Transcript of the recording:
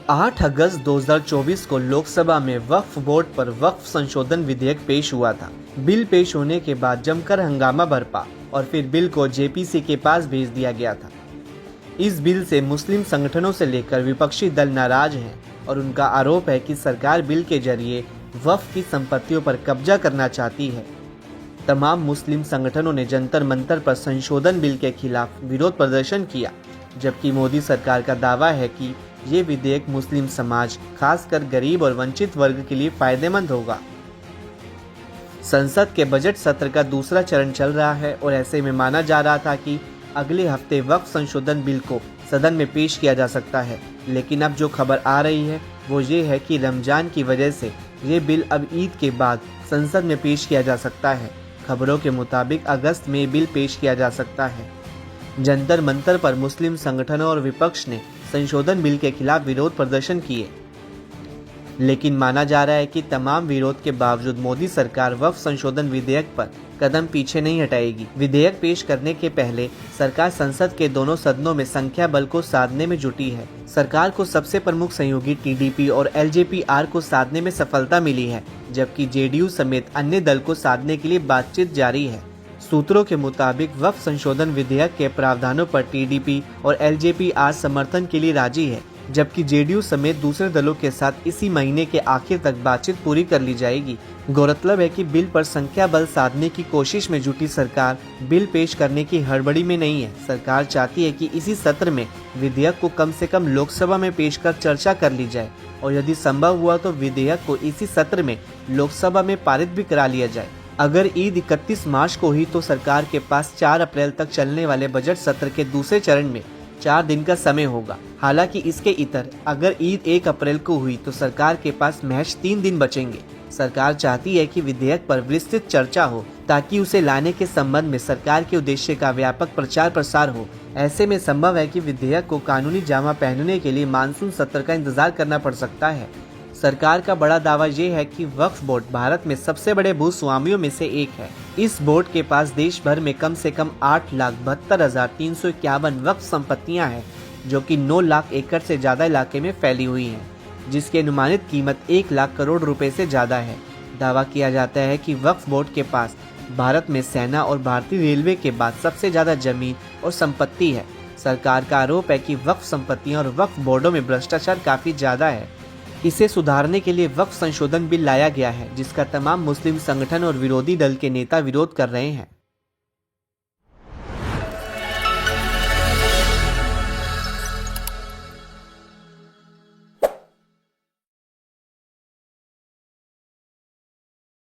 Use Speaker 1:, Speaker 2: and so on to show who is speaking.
Speaker 1: 8 अगस्त 2024 को लोकसभा में वक्फ बोर्ड पर वक्फ संशोधन विधेयक पेश हुआ था। बिल पेश होने के बाद जमकर हंगामा बरपा और फिर बिल को जेपीसी के पास भेज दिया गया था। इस बिल से मुस्लिम संगठनों से लेकर विपक्षी दल नाराज हैं और उनका आरोप है कि सरकार बिल के जरिए वक्फ की संपत्तियों पर कब्जा करना चाहती है। तमाम मुस्लिम संगठनों ने जंतर मंतर पर संशोधन बिल के खिलाफ विरोध प्रदर्शन किया, जबकि मोदी सरकार का दावा है कि ये विधेयक मुस्लिम समाज, खासकर गरीब और वंचित वर्ग के लिए फायदेमंद होगा। संसद के बजट सत्र का दूसरा चरण चल रहा है और ऐसे में माना जा रहा था कि अगले हफ्ते वक्फ संशोधन बिल को सदन में पेश किया जा सकता है, लेकिन अब जो खबर आ रही है वो ये है कि रमजान की वजह से ये बिल अब ईद के बाद संसद में पेश किया जा सकता है। खबरों के मुताबिक अगस्त में बिल पेश किया जा सकता है। जंतर मंतर पर मुस्लिम संगठनों और विपक्ष ने संशोधन बिल के खिलाफ विरोध प्रदर्शन किए, लेकिन माना जा रहा है कि तमाम विरोध के बावजूद मोदी सरकार वक्फ संशोधन विधेयक पर कदम पीछे नहीं हटाएगी। विधेयक पेश करने के पहले सरकार संसद के दोनों सदनों में संख्या बल को साधने में जुटी है। सरकार को सबसे प्रमुख सहयोगी टीडीपी और एलजेपी-आर को साधने में सफलता मिली है, जबकि जेडीयू समेत अन्य दल को साधने के लिए बातचीत जारी है। सूत्रों के मुताबिक वक्फ संशोधन विधेयक के प्रावधानों पर टीडीपी और एलजेपी-आर समर्थन के लिए राजी है, जबकि जेडीयू समेत दूसरे दलों के साथ इसी महीने के आखिर तक बातचीत पूरी कर ली जाएगी। गौरतलब है कि बिल पर संख्या बल साधने की कोशिश में जुटी सरकार बिल पेश करने की हड़बड़ी में नहीं है। सरकार चाहती है कि इसी सत्र में विधेयक को कम से कम लोकसभा में पेश कर चर्चा कर ली जाए और यदि संभव हुआ तो विधेयक को इसी सत्र में लोकसभा में पारित भी करा लिया जाए। अगर ईद 31 मार्च को हुई तो सरकार के पास 4 अप्रैल तक चलने वाले बजट सत्र के दूसरे चरण में 4 दिन का समय होगा। हालांकि इसके इतर अगर ईद 1 अप्रैल को हुई तो सरकार के पास महज 3 दिन बचेंगे। सरकार चाहती है कि विधेयक पर विस्तृत चर्चा हो ताकि उसे लाने के संबंध में सरकार के उद्देश्य का व्यापक प्रचार प्रसार हो। ऐसे में संभव है कि विधेयक को कानूनी जामा पहनने के लिए मानसून सत्र का इंतजार करना पड़ सकता है। सरकार का बड़ा दावा ये है कि वक्फ बोर्ड भारत में सबसे बड़े भूस्वामियों में से एक है। इस बोर्ड के पास देश भर में कम से कम 8,72,351 वक्फ संपत्तियां हैं, जो कि 9 लाख एकड़ से ज्यादा इलाके में फैली हुई हैं, जिसकी अनुमानित कीमत 1 लाख करोड़ रुपए से ज्यादा है। दावा किया जाता है कि वक्फ बोर्ड के पास भारत में सेना और भारतीय रेलवे के बाद सबसे ज्यादा जमीन और संपत्ति है। सरकार का आरोप है कि वक्फ संपत्तियां और वक्फ बोर्डों में भ्रष्टाचार काफी ज्यादा है। इसे सुधारने के लिए वक्फ संशोधन बिल लाया गया है, जिसका तमाम मुस्लिम संगठन और विरोधी दल के नेता विरोध कर रहे हैं।